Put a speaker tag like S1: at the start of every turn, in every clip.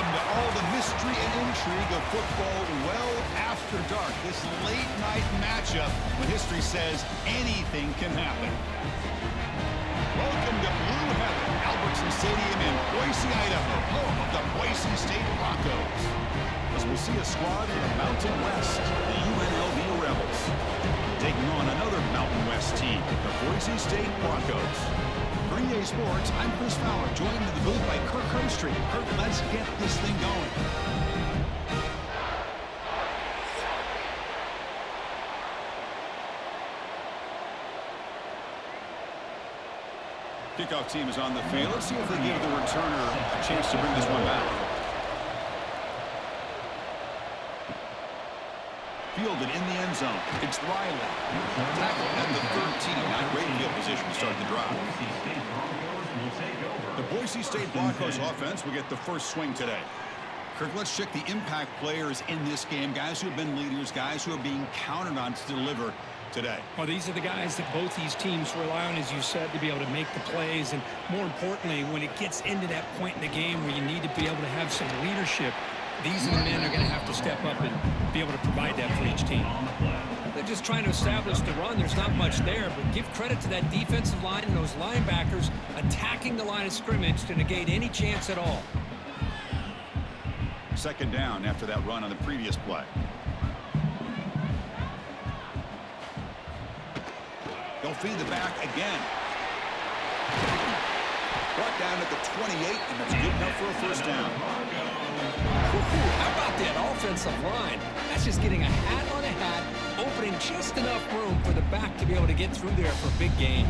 S1: Welcome to all the mystery and intrigue of football well after dark. This late-night matchup when history says anything can happen. Welcome to Blue Heaven, Albertson Stadium in Boise, Idaho, home of the Boise State Broncos. As we'll see a squad from the Mountain West, the UNLV Rebels, taking on another Mountain West team, the Boise State Broncos. For EA Sports, I'm Chris Fowler, joined in the booth by Kirk Herbstreit. Kirk, let's get this thing going. Kickoff team is on the field. Let's see if they give the returner a chance to bring this one back. Fielded in the end zone. It's Riley. Tackle at the 13. Not great field position to start the drive. The Boise State Broncos offense will get the first swing today. Kirk, let's check the impact players in this game. Guys who have been leaders, guys who are being counted on to deliver today.
S2: Well, these are the guys that both these teams rely on, as you said, to be able to make the plays. And more importantly, when it gets into that point in the game where you need to be able to have some leadership, these are the men that are going to have to step up and be able to provide that for each team. They're just trying to establish the run. There's not much there, but give credit to that defensive line and those linebackers attacking the line of scrimmage to negate any chance at all.
S1: Second down after that run on the previous play. They'll feed the back again. Brought down at the 28, and that's good enough for a first down.
S2: How about that offensive line? That's just getting a hat on a hat, opening just enough room for the back to be able to get through there for a big gain.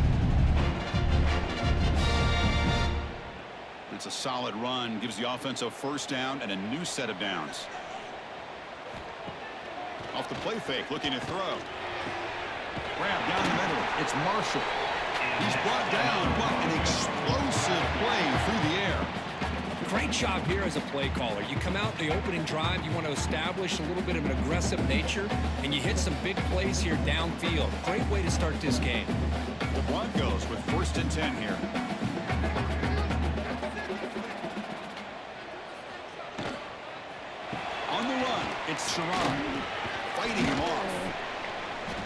S1: It's a solid run, gives the offense a first down and a new set of downs. Off the play fake, looking to throw. Grab down the middle. It's Marshall. He's brought down, but an explosive play through the air.
S2: Great job here as a play caller. You come out the opening drive, you want to establish a little bit of an aggressive nature, and you hit some big plays here downfield. Great way to start this game.
S1: The Broncos with 1st and 10 here. On the run, it's Sharon fighting him off.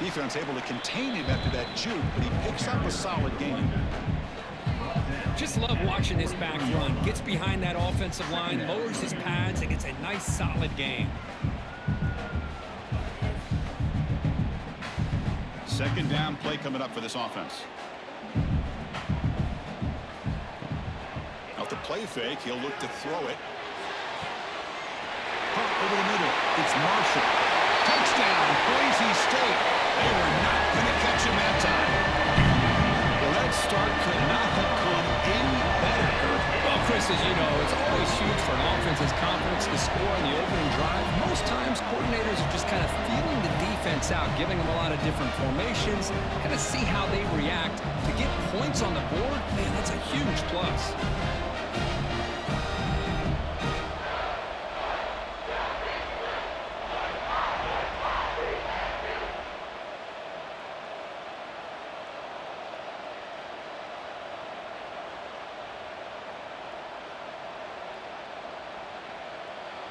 S1: Defense able to contain him after that juke, but he picks up a solid gain.
S2: Just love watching this back run. Gets behind that offensive line, lowers his pads, and gets a nice solid gain.
S1: Second down play coming up for this offense. Off the play fake, he'll look to throw it. Pump over the middle. It's Marshall. Touchdown, Boise State. They were not going to catch him that time. Well, that start could not have come any better.
S2: Well, Chris, as you know, it's always huge for an offense's confidence to score on the opening drive. Most times, coordinators are just kind of feeling the defense out, giving them a lot of different formations, kind of see how they react. To get points on the board, man, that's a huge plus.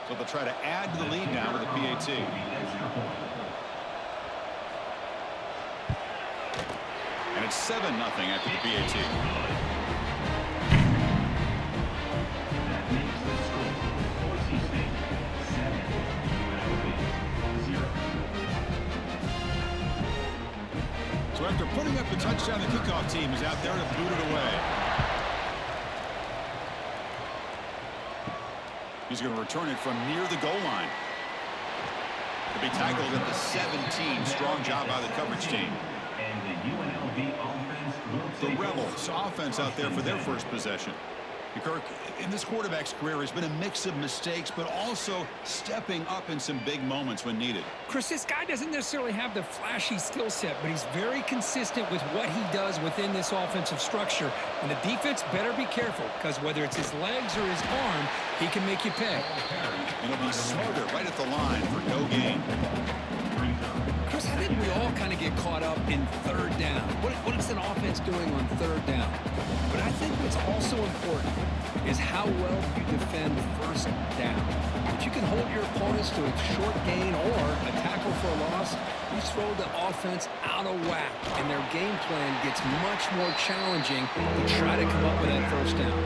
S1: So they'll try to add to the lead now with a PAT. And it's 7-0 after the PAT. So after putting up the touchdown, the kickoff team is out there to boot it away. He's going to return it from near the goal line. To be tackled at the 17. Strong job by the coverage team. The Rebels offense out there for their first possession. Kirk, in this quarterback's career, has been a mix of mistakes, but also stepping up in some big moments when needed.
S2: Chris, this guy doesn't necessarily have the flashy skill set, but he's very consistent with what he does within this offensive structure. And the defense better be careful, because whether it's his legs or his arm, he can make you pay.
S1: And he'll be smarter right at the line for no gain.
S2: Chris, I think we all kind of get caught up in third down. What is an offense doing on third down? But I think what's also important is how well you defend first down. If you can hold your opponents to a short gain or a tackle for a loss, you throw the offense out of whack, and their game plan gets much more challenging to try to come up with that first down.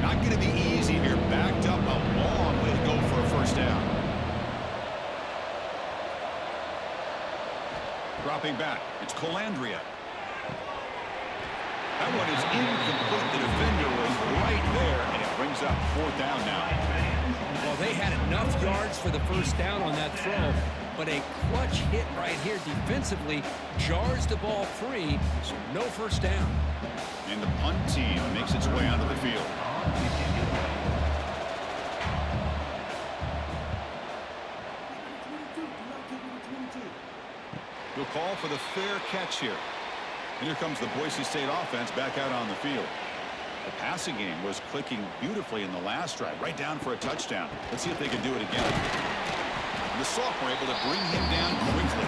S1: Not going to be easy here. Backed up a long way to go for a first down. Dropping back. It's Colandrea. That one is incomplete. The defender was right there, and it brings up fourth down now.
S2: Well, they had enough yards for the first down on that throw, but a clutch hit right here defensively jars the ball free, so no first down.
S1: And the punt team makes its way onto the field. He'll call for the fair catch here. And here comes the Boise State offense back out on the field. The passing game was clicking beautifully in the last drive, right down for a touchdown. Let's see if they can do it again. The sophomore able to bring him down quickly.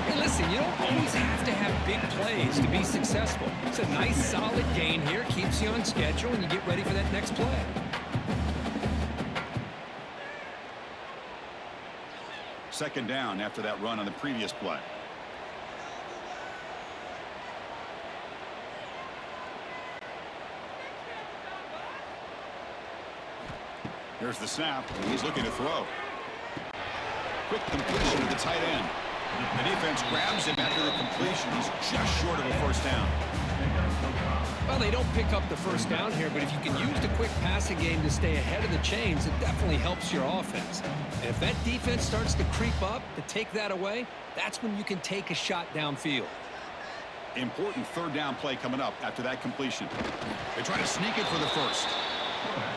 S2: Hey, listen, you don't always have to have big plays to be successful. It's a nice, solid gain here, keeps you on schedule, and you get ready for that next play.
S1: Second down after that run on the previous play. Here's the snap. He's looking to throw. Quick completion to the tight end. The defense grabs him after the completion. He's just short of a first down.
S2: Well, they don't pick up the first down here, but if you can use the quick passing game to stay ahead of the chains, it definitely helps your offense. And if that defense starts to creep up to take that away, that's when you can take a shot downfield.
S1: Important third down play coming up after that completion. They try to sneak it for the first.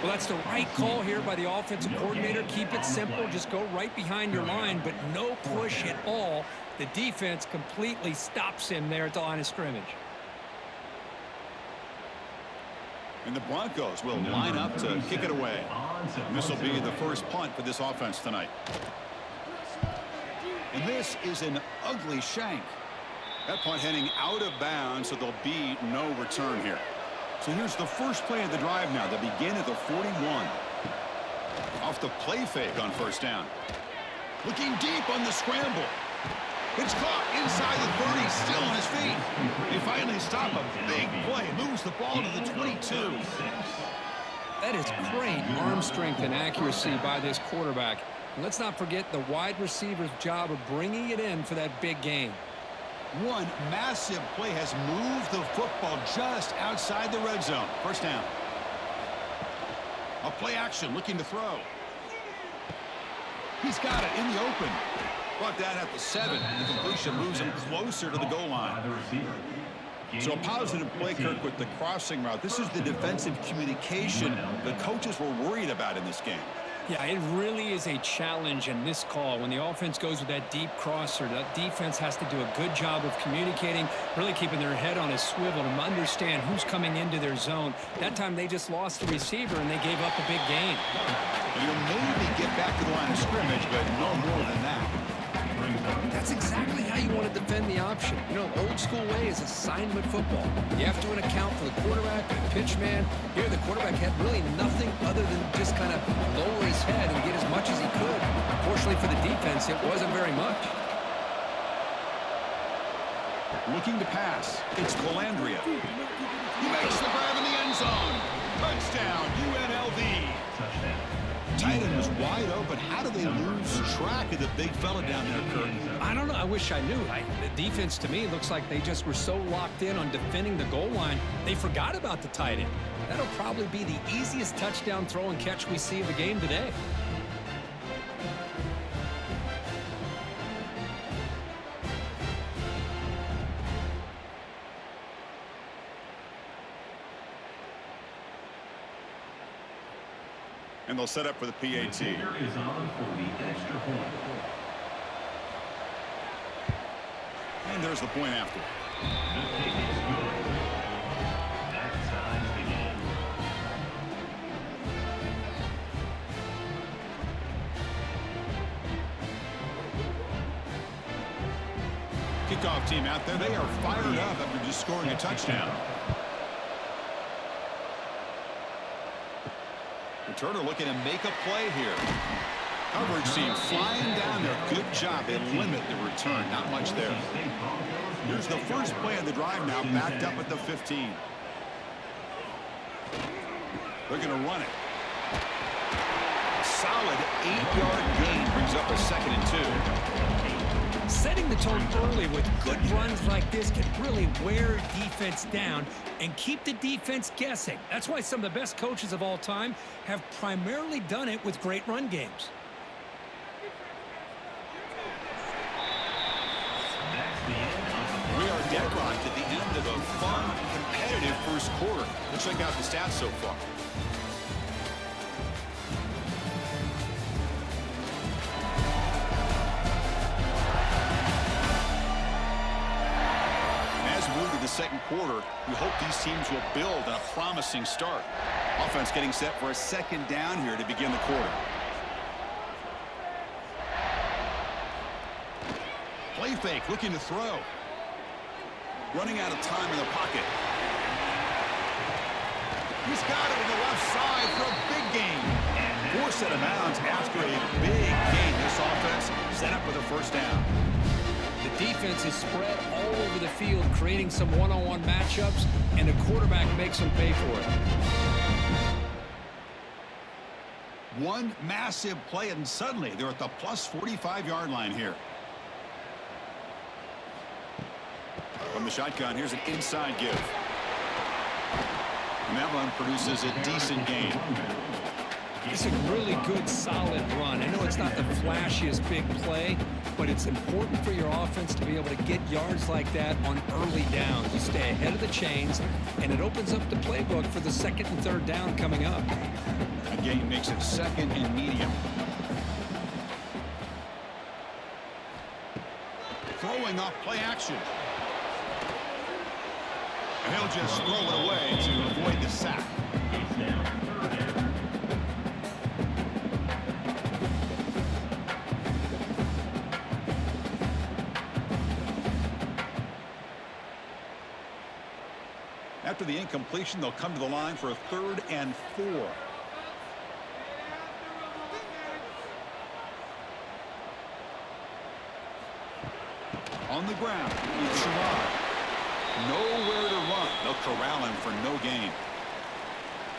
S2: Well, that's the right call here by the offensive coordinator. Keep it simple. Just go right behind your line, but no push at all. The defense completely stops him there at the line of scrimmage.
S1: And the Broncos will line up to kick it away. And this will be the first punt for this offense tonight. And this is an ugly shank. That punt heading out of bounds, so there'll be no return here. So here's the first play of the drive now. They begin at the 41. Off the play fake on first down. Looking deep on the scramble. It's caught inside the 30, still on his feet. They finally stop a big play. Moves the ball to the 22.
S2: That is great arm strength and accuracy by this quarterback. And let's not forget the wide receiver's job of bringing it in for that big game.
S1: One massive play has moved the football just outside the red zone. First down. A play action looking to throw. He's got it in the open. Brought down at the 7. The completion moves him closer to the goal line. So a positive play, Kirk, with the crossing route. This is the defensive communication the coaches were worried about in this game.
S2: Yeah, it really is a challenge in this call. When the offense goes with that deep crosser, that defense has to do a good job of communicating, really keeping their head on a swivel to understand who's coming into their zone. That time they just lost the receiver and they gave up a big gain.
S1: You'll maybe get back to the line of scrimmage, but no more than that.
S2: That's exactly how you want to defend the option. You know, old school way is assignment football. You have to account for the quarterback, the pitch man. Here, the quarterback had really nothing other than just kind of lower his head and get as much as he could. Fortunately for the defense, it wasn't very much.
S1: Looking to pass. It's Colandrea. He makes the grab in the end zone. Touchdown, UNLV. Touchdown. Tight end was wide open. How do they lose track of the big fella down there, Kirk?
S2: I don't know. I wish I knew. The defense, to me, looks like they just were so locked in on defending the goal line, they forgot about the tight end. That'll probably be the easiest touchdown throw and catch we see of the game today.
S1: And they'll set up for the PAT. And there's the point after.
S3: That ties the game.
S1: Kickoff team out there, they are fired up after just scoring a touchdown. Returner looking to make a play here. Coverage team flying down there. Good job. They limit the return. Not much there. Here's the first play of the drive now, backed up at the 15. They're going to run it. Solid 8-yard gain brings up a 2nd and 2.
S2: Setting the tone early with good runs like this can really wear defense down and keep the defense guessing. That's why some of the best coaches of all time have primarily done it with great run games.
S1: We are deadlocked at the end of a fun, competitive first quarter. Let's check out the stats so far. The second quarter, we hope these teams will build on a promising start. Offense getting set for a 2nd down here to begin the quarter. Play fake, looking to throw. Running out of time in the pocket. He's got it on the left side for a big gain. 4 set of bounds after a big gain. This offense set up with a 1st down.
S2: The defense is spread all over the field, creating some one-on-one matchups, and the quarterback makes them pay for it.
S1: One massive play, and suddenly they're at the plus 45-yard line here. From the shotgun, here's an inside give. And that one produces a decent gain.
S2: It's a really good, solid run. I know it's not the flashiest big play, but it's important for your offense to be able to get yards like that on early downs. You stay ahead of the chains, and it opens up the playbook for the 2nd and 3rd down coming up.
S1: A gain makes it 2nd and medium. Throwing off play action. And he'll just throw it away to avoid the sack. After the incompletion, they'll come to the line for a 3rd and 4. On the ground, it's Sherrod. Nowhere to run. They'll corral him for no gain.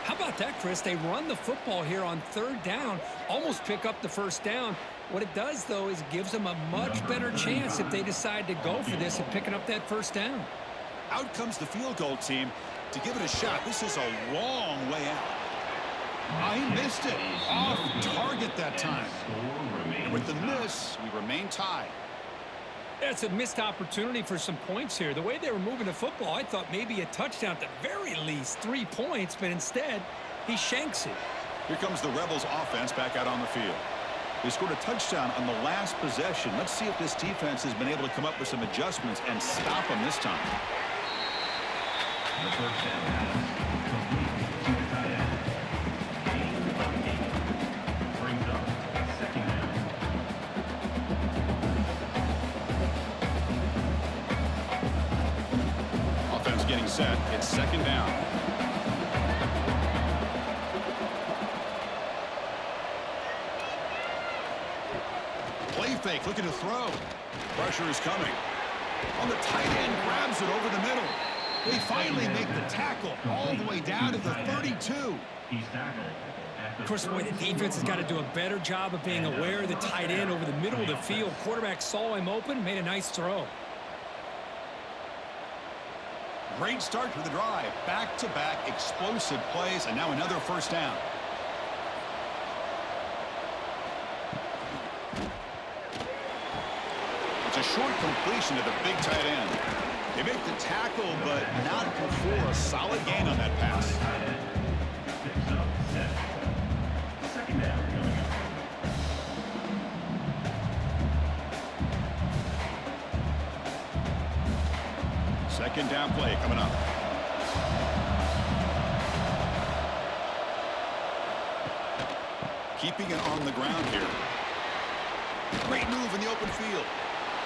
S2: How about that, Chris? They run the football here on 3rd down, almost pick up the 1st down. What it does, though, is it gives them a much better chance if they decide to go for this and picking up that 1st down.
S1: Out comes the field goal team to give it a shot. This is a long way out. He missed it. Off target that time. And with the miss, we remain tied.
S2: That's a missed opportunity for some points here. The way they were moving the football, I thought maybe a touchdown at the very least, 3 points, but instead, he shanks it.
S1: Here comes the Rebels offense back out on the field. They scored a touchdown on the last possession. Let's see if this defense has been able to come up with some adjustments and stop them this time.
S3: The 1st down pass complete to the tight end. Gain of 8. Brings up 2nd down.
S1: Offense getting set. It's 2nd down. Play fake, looking to throw. Pressure is coming. On the tight end, grabs it over the middle. They finally make the tackle all the way down to the 32.
S3: He's tackled.
S2: Of course, boy, the defense has got to do a better job of being aware of the tight end over the middle of the field. Quarterback saw him open, made a nice throw.
S1: Great start to the drive. Back-to-back explosive plays, and now another 1st down. It's a short completion to the big tight end. They make the tackle, but not before a solid gain on that pass.
S3: Picks up 7. 2nd down coming up.
S1: Second down play coming up. Keeping it on the ground here. Great move in the open field.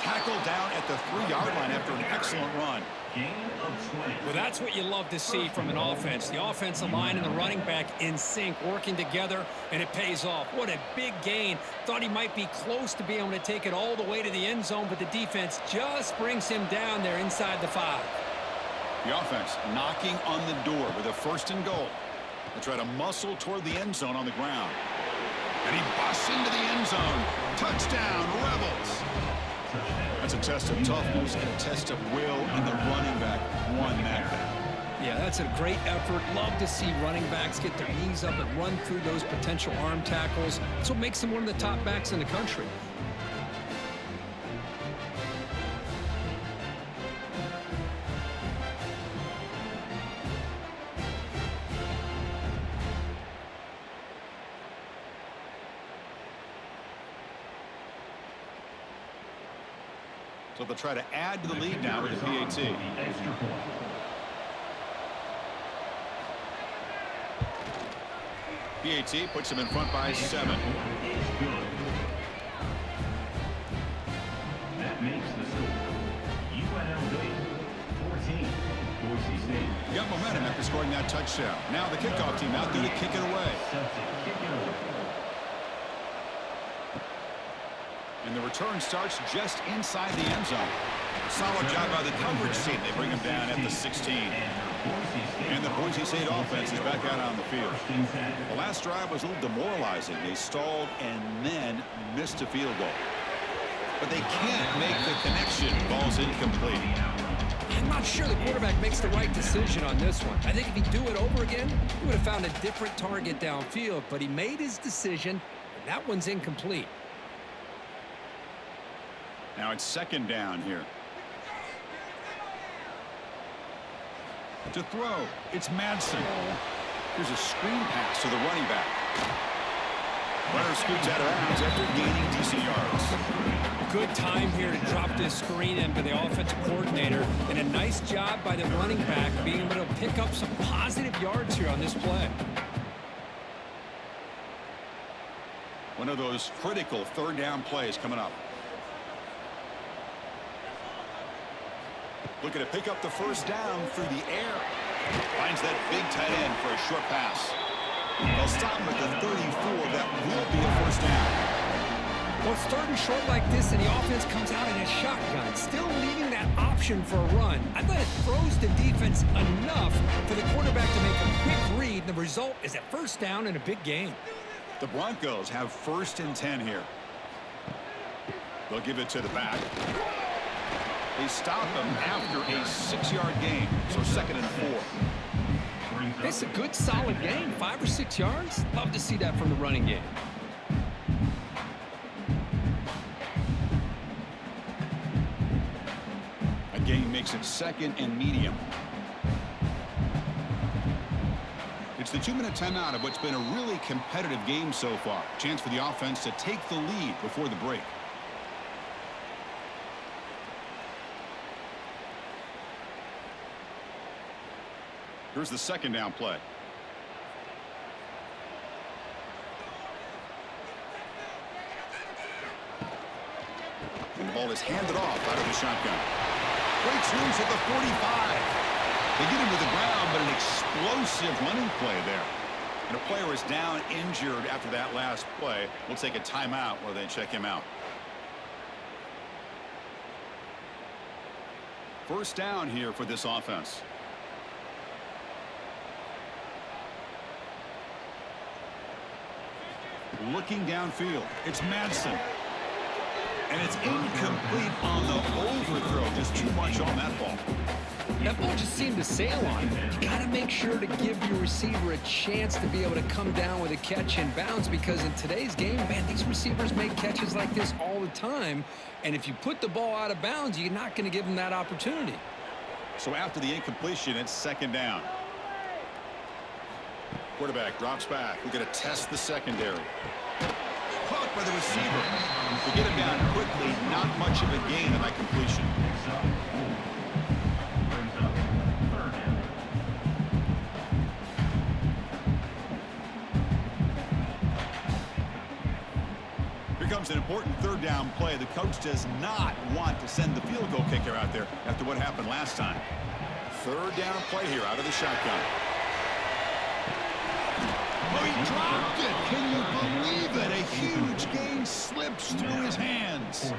S1: Tackled down at the 3-yard line after an excellent run.
S3: Gain of 20.
S2: Well, that's what you love to see from an offense. The offensive line and the running back in sync, working together, and it pays off. What a big gain. Thought he might be close to being able to take it all the way to the end zone, but the defense just brings him down there inside the 5.
S1: The offense knocking on the door with a 1st and goal. They try to muscle toward the end zone on the ground. And he busts into the end zone. Touchdown, Rebels. That's a test of toughness and a test of will, and the running back won that battle.
S2: Yeah, that's a great effort. Love to see running backs get their knees up and run through those potential arm tackles. That's what makes him one of the top backs in the country.
S1: So they'll try to add to the lead now with the PAT.
S3: Extra point.
S1: PAT puts them in front by 7.
S3: Is good. That makes the score UNLV 14, Boise State.
S1: Got momentum after scoring that touchdown. Now the kickoff team out there to kick it away.
S3: Set to kick it away.
S1: And the return starts just inside the end zone. Solid job by the coverage team. They bring him down at the 16. And the Boise State offense is back out on the field. The last drive was a little demoralizing. They stalled and then missed a field goal. But they can't make the connection. Ball's incomplete.
S2: I'm not sure the quarterback makes the right decision on this one. I think if he'd do it over again, he would have found a different target downfield. But he made his decision, and that one's incomplete.
S1: Now it's 2nd down here. To throw, it's Madsen. Here's a screen pass to the running back. Runner scoots out of bounds after gaining decent yards.
S2: Good time here to drop this screen in for the offensive coordinator, and a nice job by the running back being able to pick up some positive yards here on this play.
S1: One of those critical 3rd down plays coming up. Looking to pick up the 1st down through the air. Finds that big tight end for a short pass. They'll stop him at the 34. That will be a 1st down.
S2: Well, it's 3rd and short like this, and the offense comes out in a shotgun, still leaving that option for a run. I thought it throws the defense enough for the quarterback to make a quick read. The result is a 1st down and a big gain.
S1: The Broncos have 1st and 10 here. They'll give it to the back. They stop him after a 6-yard gain, so 2nd and 4.
S2: It's a good, solid game, 5 or 6 yards. Love to see that from the running game.
S1: A gain makes it 2nd and medium. It's the 2-minute timeout of what's been a really competitive game so far. Chance for the offense to take the lead before the break. Here's the 2nd down play. And the ball is handed off out of the shotgun. Breaks loose at the 45. They get him to the ground, but an explosive running play there. And a player is down injured after that last play. We'll take a timeout while they check him out. 1st down here for this offense. Looking downfield, it's Madsen. And it's incomplete on the overthrow. Just too much on that ball.
S2: That ball just seemed to sail on him. You got to make sure to give your receiver a chance to be able to come down with a catch and bounce, because in today's game, man, these receivers make catches like this all the time. And if you put the ball out of bounds, you're not going to give them that opportunity.
S1: So after the incompletion, it's 2nd down. Quarterback drops back. We're going to test the secondary. Caught by the receiver. To get him down quickly, not much of a gain on that completion. comes an important third down play. The coach does not want to send the field goal kicker out there after what happened last time. Third down play here out of the shotgun. Oh, he dropped it. Can you believe it? A huge gain slips through his hands.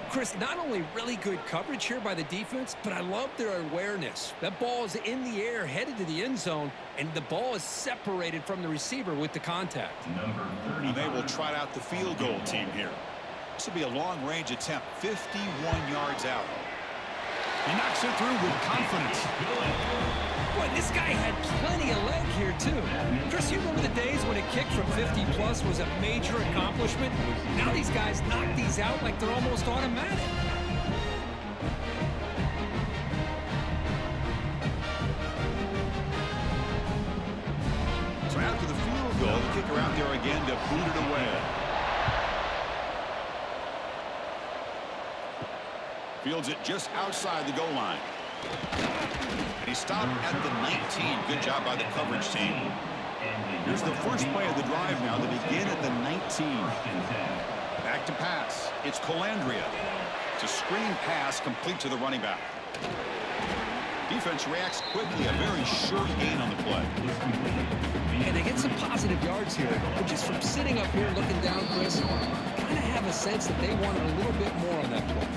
S2: Chris, not only really good coverage here by the defense, but I love their awareness. That ball is in the air, headed to the end zone, and the ball is separated from the receiver with the contact.
S1: And they will trot out the field goal team here. This will be a long-range attempt, 51 yards out. He knocks it through with confidence.
S2: Boy, this guy had plenty of leg here, too. Chris, you remember the days when a kick from 50-plus was a major accomplishment? Now these guys knock these out like they're almost automatic.
S1: So after the field goal, the kicker out there again to boot it away. Fields it just outside the goal line. He stopped at the 19. Good job by the coverage team. Here's the first play of the drive now. They begin at the 19. Back to pass. It's Calandria. It's a screen pass complete to the running back. Defense reacts quickly. A very sure gain on the play.
S2: And they get some positive yards here. But just from sitting up here looking down, Chris, kind of have a sense that they wanted a little bit more on that play.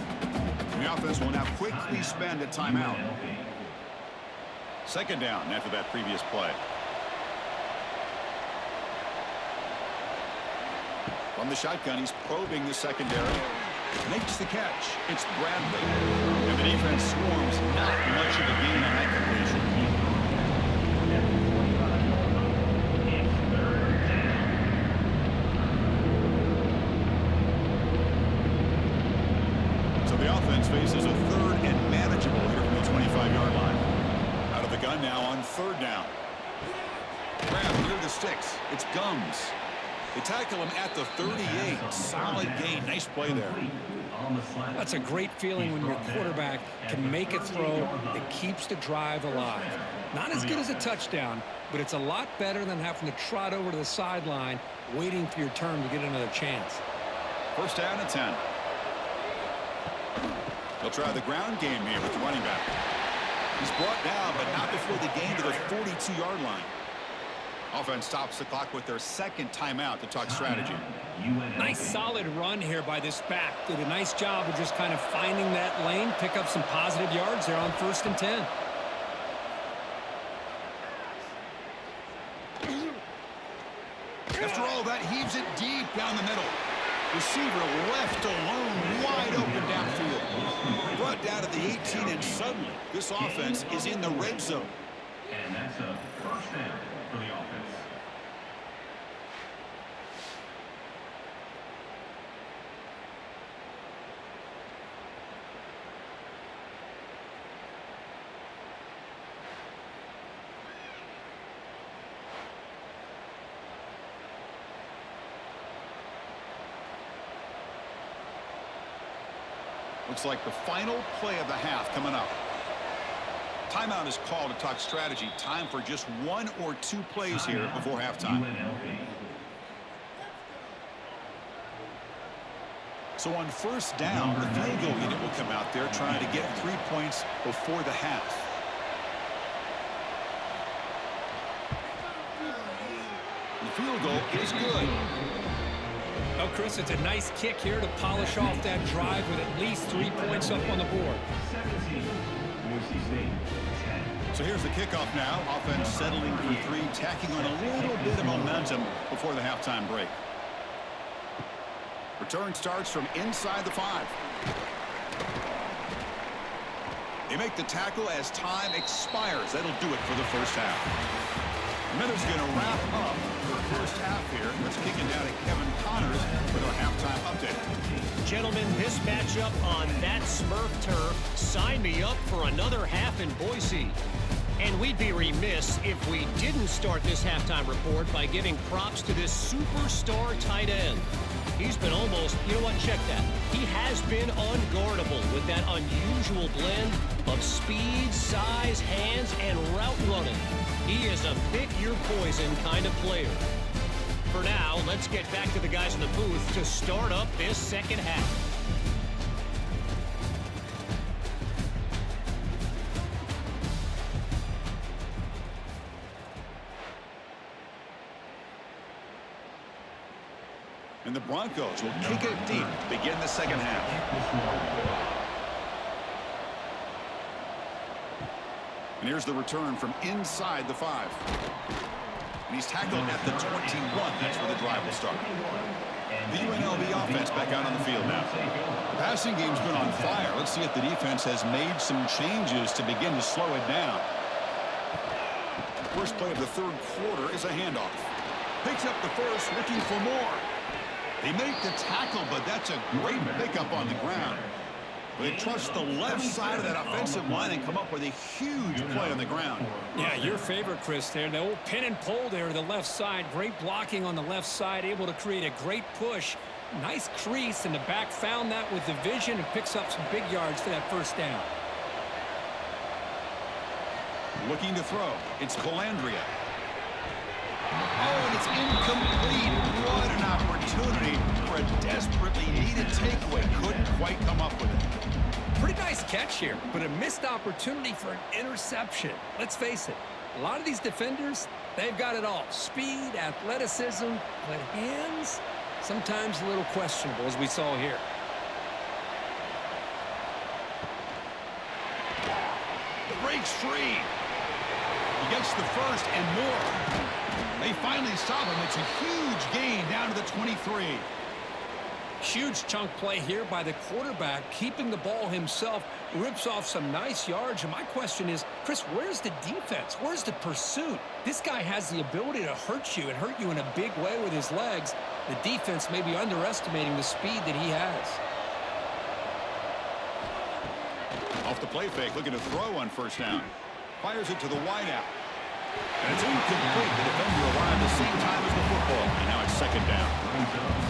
S1: The offense will now quickly spend a timeout. Second down after that previous play. From the shotgun, he's probing the secondary. Makes the catch. It's Bradley. And the defense swarms. Not much of a gain on that completion. So the offense faces a third and manageable here from the 25-yard line. Out of the gun now on third down. Grab near the sticks. It's Gums. They tackle him at the 38. Solid gain. Nice play there.
S2: That's a great feeling when your quarterback can make a throw that keeps the drive alive. Not as good as a touchdown, but it's a lot better than having to trot over to the sideline waiting for your turn to get another chance.
S1: First down and 10. They'll try the ground game here with the running back. He's brought down, but not before the gain to the 42-yard line. Offense stops the clock with their second timeout to talk strategy.
S2: Nice solid run here by this back. Did a nice job of just kind of finding that lane, pick up some positive yards there on 1st and 10.
S1: After all that, heaves it deep down the middle. Receiver left alone, wide open downfield. Brought down to the 18, and suddenly this offense is in the red zone.
S3: And that's a first down for the offense.
S1: Looks like the final play of the half coming up. Timeout is called to talk strategy. Time for just one or two plays here before halftime. So on first down, the field goal unit will come out there trying to get 3 points before the half. The field goal is good.
S2: Oh, Chris, it's a nice kick here to polish off that drive with at least 3 points up on the board.
S3: 17, Boise State, 10.
S1: So here's the kickoff now. Offense settling for three, tacking on a little bit of momentum before the halftime break. Return starts from inside the 5. They make the tackle as time expires. That'll do it for the first half. Minutes going to wrap up the first half here. Let's kick it down to Kevin Connors with our halftime update.
S4: Gentlemen, this matchup on that Smurf turf, sign me up for another half in Boise. And we'd be remiss if we didn't start this halftime report by giving props to this superstar tight end. He's been almost, you know what, check that. He has been unguardable with that unusual blend of speed, size, hands, and route running. He is a pick your poison kind of player. For now, let's get back to the guys in the booth to start up this second half.
S1: And the Broncos will kick it deep to begin the second half. And here's the return from inside the 5. And he's tackled at the 21. That's where the drive will start. The UNLV offense back out on the field now. The passing game's been on fire. Let's see if the defense has made some changes to begin to slow it down. First play of the third quarter is a handoff. Picks up the first, looking for more. They make the tackle, but that's a great pickup on the ground. They trust the left side of that offensive line and come up with a huge play on the ground.
S2: Yeah, your favorite, Chris, there. The old pin and pull there to the left side. Great blocking on the left side, able to create a great push. Nice crease, and the back found that with the vision and picks up some big yards for that first down.
S1: Looking to throw. It's Calandria. Oh, and it's incomplete. What an opportunity for a desperately needed takeaway. Couldn't quite come up with it.
S2: Pretty nice catch here, but a missed opportunity for an interception. Let's face it, a lot of these defenders, they've got it all. Speed, athleticism, but hands, sometimes a little questionable, as we saw here.
S1: Breaks free. He gets the first and more. They finally stop him. It's a huge gain down to the 23.
S2: Huge chunk play here by the quarterback, keeping the ball himself, rips off some nice yards. And my question is, Chris, where's the defense? Where's the pursuit? This guy has the ability to hurt you and hurt you in a big way with his legs. The defense may be underestimating the speed that he has.
S1: Off the play fake, looking to throw on first down. Fires it to the wideout. And it's incomplete. The defender arrived at the same time as the football. And now it's second down.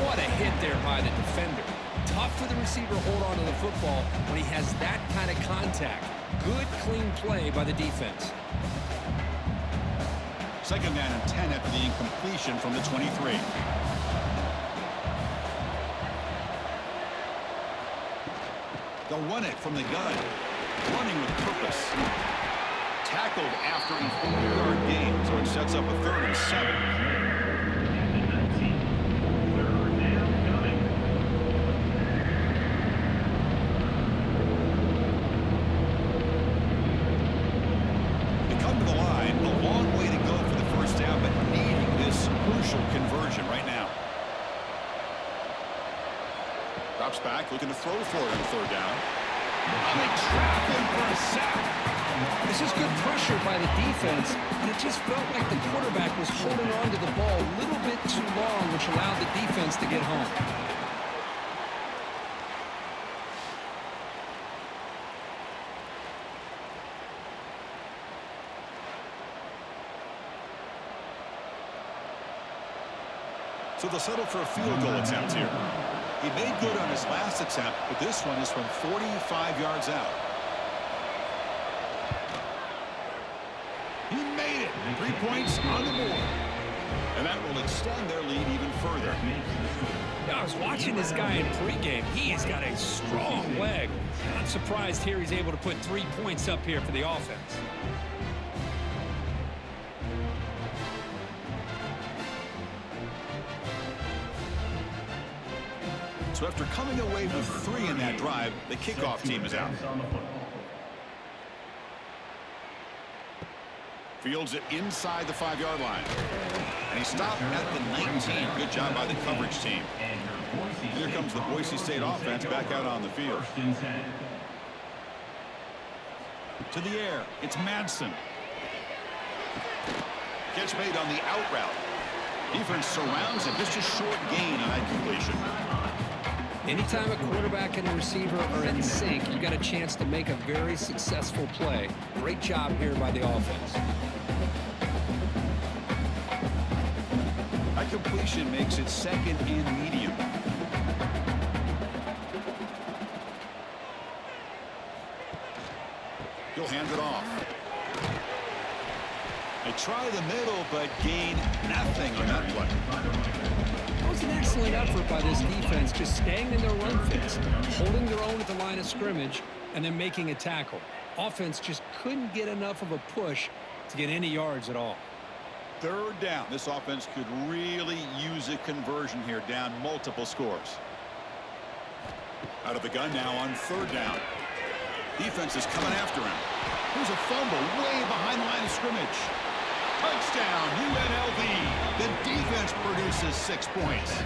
S2: What a hit there by the defender. Tough for the receiver to hold on to the football when he has that kind of contact. Good, clean play by the defense.
S1: Second down and 10 after the incompletion from the 23. They'll run it from the gun. Running with purpose. Tackled after a 4-yard gain, so it sets up a 3rd and 7. They come to the line, a long way to go for the first down, but needing this crucial conversion right now. Drops back, looking to throw for it on 3rd down. And they trap him for a sack.
S2: This is good pressure by the defense, and it just felt like the quarterback was holding on to the ball a little bit too long, which allowed the defense to get home.
S1: So they'll settle for a field goal attempt here. He made good on his last attempt, but this one is from 45 yards out. He made it. 3 points on the board. And that will extend their lead even further.
S2: Yeah, I was watching this guy in pregame. He has got a strong leg. Not surprised here he's able to put 3 points up here for the offense.
S1: So after coming away with 3 in that drive, the kickoff team is out. Fields it inside the 5-yard line. And he stopped at the 19. Good job by the coverage team. Here comes the Boise State offense back out on the field. To the air, it's Madsen. Catch made on the out route. Defense surrounds him. Just a short gain on that completion.
S2: Anytime a quarterback and a receiver are in sync, you got a chance to make a very successful play. Great job here by the offense.
S1: That completion makes it 2nd and medium. He'll hand it off. They try the middle, but gain nothing on that play.
S2: That was an excellent effort by this defense, just staying in their run fits, holding their own at the line of scrimmage, and then making a tackle. Offense just couldn't get enough of a push to get any yards at all.
S1: Third down. This offense could really use a conversion here, down multiple scores. Out of the gun now on third down. Defense is coming after him. Here's a fumble way behind the line of scrimmage. Touchdown, UNLV. The defense produces 6 points.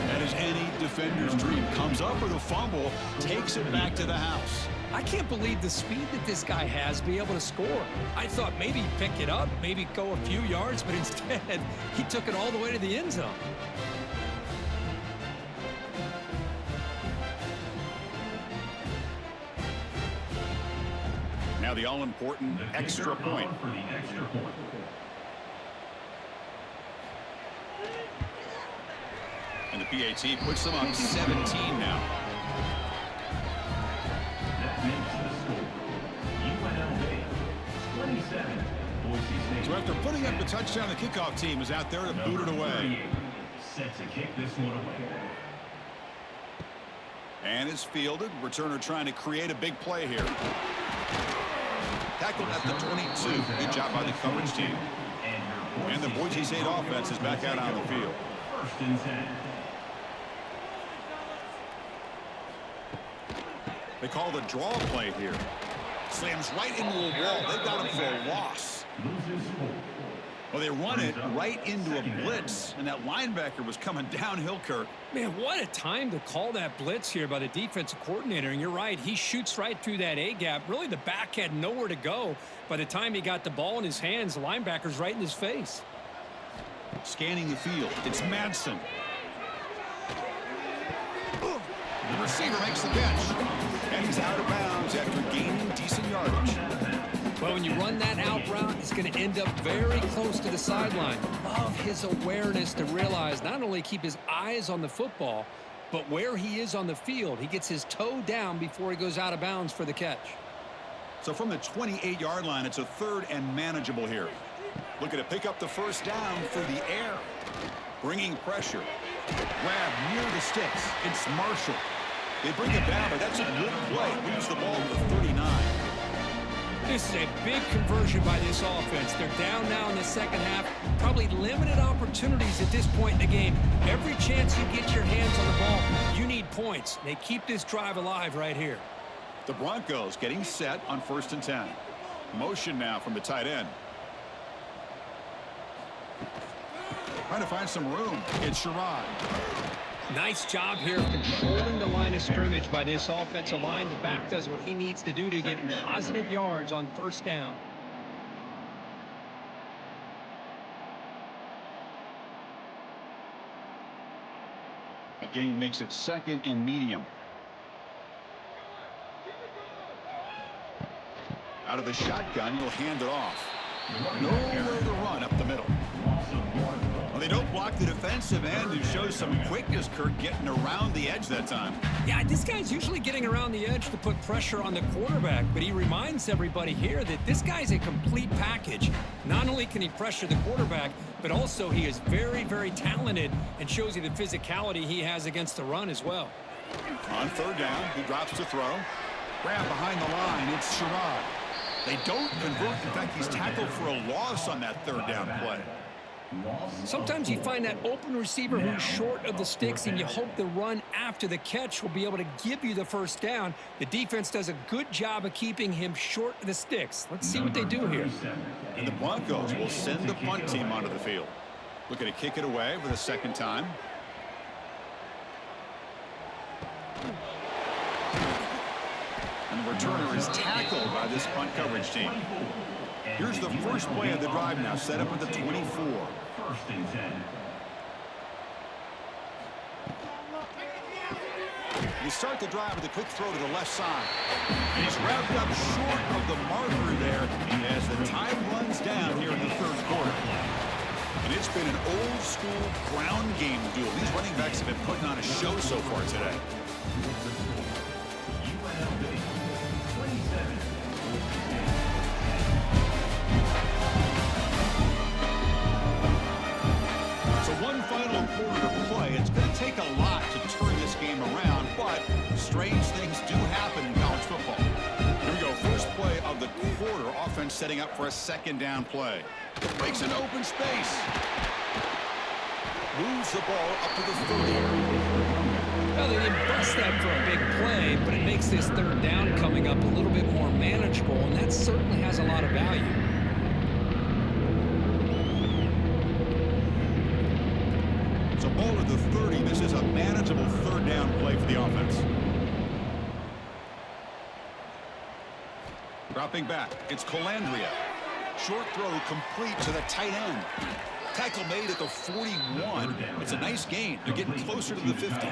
S1: That is any defender's dream. Comes up with a fumble, takes it back to the house.
S2: I can't believe the speed that this guy has to be able to score. I thought maybe he'd pick it up, maybe go a few yards, but instead he took it all the way to the end zone.
S1: Now the all-important extra point.
S3: For the extra point.
S1: And the PAT puts them on 17 now.
S3: That makes the score. UNLV 27, Boise State.
S1: So after putting up the touchdown, the kickoff team is out there to boot it away.
S3: Set to kick this one away.
S1: And it's fielded. Returner trying to create a big play here. Tackled at the 22. Good job by the coverage team. And the Boise State offense is back out on the field.
S3: First and 10.
S1: They call the draw play here. Slams right into a wall. They've got him for a loss.
S3: Loses 4.
S1: Well, they run it right into a blitz, and that linebacker was coming downhill, Kirk.
S2: Man, what a time to call that blitz here by the defensive coordinator. And you're right, he shoots right through that A-gap. Really, the back had nowhere to go. By the time he got the ball in his hands, the linebacker's right in his face.
S1: Scanning the field. It's Madsen. The receiver makes the catch. And he's out of bounds after gaining decent yardage.
S2: Well, when you run that out route, it's going to end up very close to the sideline. Love his awareness to realize not only keep his eyes on the football, but where he is on the field. He gets his toe down before he goes out of bounds for the catch.
S1: So from the 28-yard line, it's a third and manageable here. Looking to pick up the first down for the air. Bringing pressure. Grab near the sticks. It's Marshall. They bring it down, but that's a good play. Moves the ball to the 39.
S2: This is a big conversion by this offense. They're down now in the second half. Probably limited opportunities at this point in the game. Every chance you get your hands on the ball, you need points. They keep this drive alive right here.
S1: The Broncos getting set on 1st and 10. Motion now from the tight end. Trying to find some room. It's Sherrod.
S2: Nice job here of controlling the line of scrimmage by this offensive line. The back does what he needs to do to get positive yards on first down.
S1: Again, makes it 2nd and medium. Out of the shotgun, he'll hand it off. Nowhere to run up the middle. Well, they don't block the defensive end, who shows some quickness, Kirk, getting around the edge that time.
S2: Yeah, this guy's usually getting around the edge to put pressure on the quarterback, but he reminds everybody here that this guy's a complete package. Not only can he pressure the quarterback, but also he is very, very talented and shows you the physicality he has against the run as well.
S1: On third down, he drops to throw. Grab behind the line, it's Sherrod. They don't convert. In fact, he's tackled for a loss on that third down play.
S2: Sometimes you find that open receiver who's short of the sticks, and you hope the run after the catch will be able to give you the first down. The defense does a good job of keeping him short of the sticks. Let's see what they do here.
S1: And the Broncos will send the punt team onto the field. Looking to kick it away for the second time. And the returner is tackled by this punt coverage team. Here's the first play of the drive now, set up at the 24.
S3: 1st and 10.
S1: You start the drive with a quick throw to the left side. And he's wrapped up short of the marker there as the time runs down here in the third quarter. And it's been an old-school ground game duel. These running backs have been putting on a show so far today.
S3: UNLV 27,
S1: defense setting up for a second down play. Breaks an open space. Moves the ball up to the 30.
S2: Well, they didn't bust that for a big play, but it makes this third down coming up a little bit more manageable, and that certainly has a lot of value.
S1: So ball at the 30. This is a manageable third down play for the offense. Dropping back, it's Colandrea. Short throw complete to the tight end. Tackle made at the 41. It's a nice gain. They're getting closer to the 50.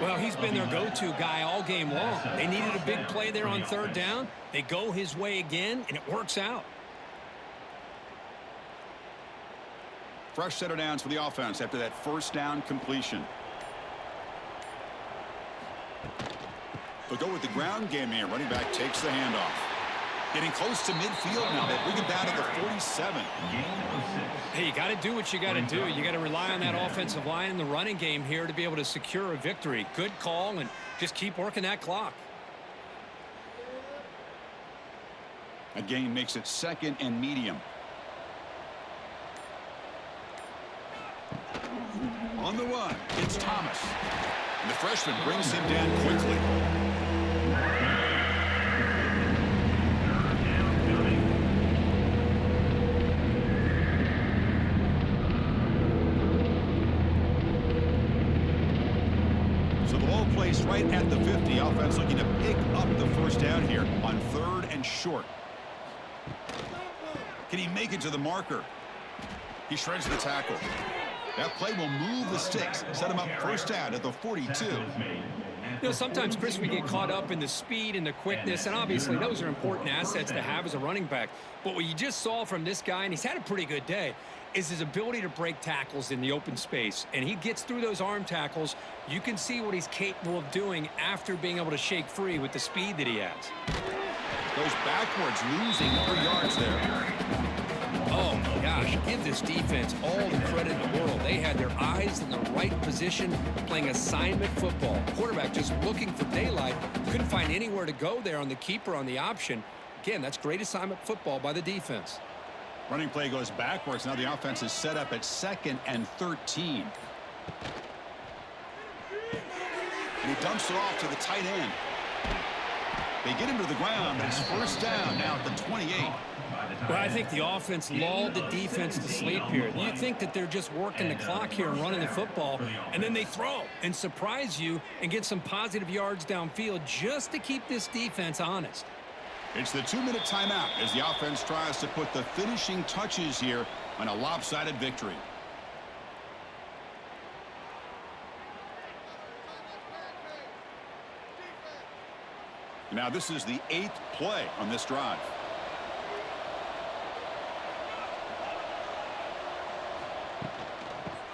S2: Well, he's been their go-to guy all game long. They needed a big play there on third down. They go his way again, and it works out.
S1: Fresh set of downs for the offense after that first down completion. They'll go with the ground game here. Running back takes the handoff. Getting close to midfield now. They bring it down to the 47.
S2: Hey, you got to do what you got to do. You got to rely on that offensive line in the running game here to be able to secure a victory. Good call, and just keep working that clock.
S1: A gain makes it second and medium. On the run, it's Thomas. And the freshman brings him down quickly. Right at the 50. Offense looking to pick up the first down here on third and short. Can he make it to the marker? He shreds the tackle. That play will move the sticks, set him up first down at the 42.
S2: You know, sometimes, Chris, we get caught up in the speed and the quickness, and obviously those are important assets to have as a running back. But what you just saw from this guy, and he's had a pretty good day, is his ability to break tackles in the open space. And he gets through those arm tackles. You can see what he's capable of doing after being able to shake free with the speed that he has.
S1: Goes backwards, losing 3 yards there.
S2: Oh, my gosh. Give this defense all the credit in the world. They had their eyes in the right position, playing assignment football. Quarterback just looking for daylight. Couldn't find anywhere to go there on the keeper on the option. Again, that's great assignment football by the defense.
S1: Running play goes backwards. Now the offense is set up at 2nd and 13. And he dumps it off to the tight end. They get him to the ground, but it's first down now at the 28.
S2: Well, I think the offense lulled the defense to sleep here. You think that they're just working the clock here and running the football, and then they throw and surprise you and get some positive yards downfield just to keep this defense honest.
S1: It's the 2-minute timeout as the offense tries to put the finishing touches here on a lopsided victory. Now this is the 8th play on this drive.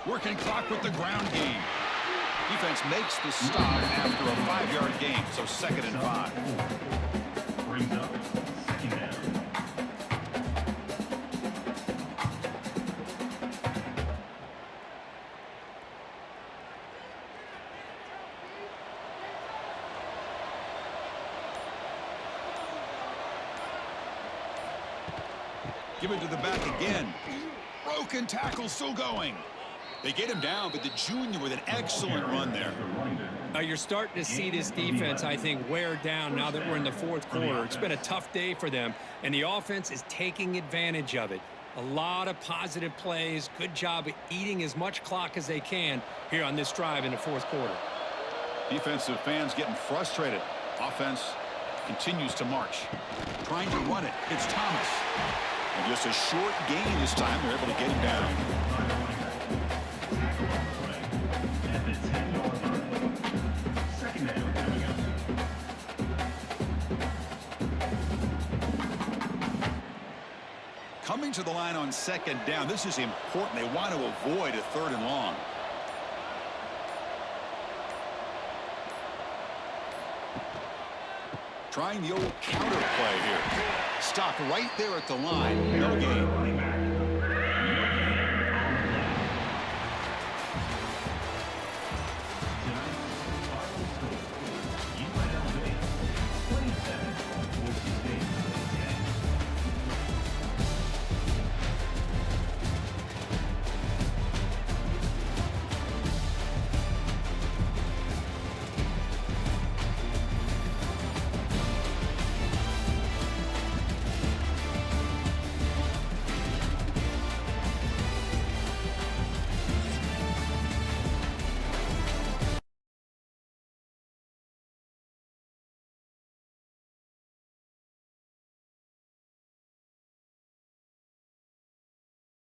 S1: Working clock with the ground game. Defense makes the stop after a 5-yard gain, so 2nd and 5.
S3: Brings up second down.
S1: Give it to the back again. Broken tackle still going. They get him down, but the junior with an excellent run there.
S2: Now you're starting to see this defense, I think, wear down now that we're in the 4th quarter. It's been a tough day for them, and the offense is taking advantage of it. A lot of positive plays. Good job of eating as much clock as they can here on this drive in the 4th quarter.
S1: Defensive fans getting frustrated. Offense continues to march. Trying to run it. It's Thomas. And just a short gain this time. They're able to get him down. Coming to the line on 2nd down. This is important. They want to avoid a 3rd and long. Trying the old counter play here. Stopped right there at the line. No gain.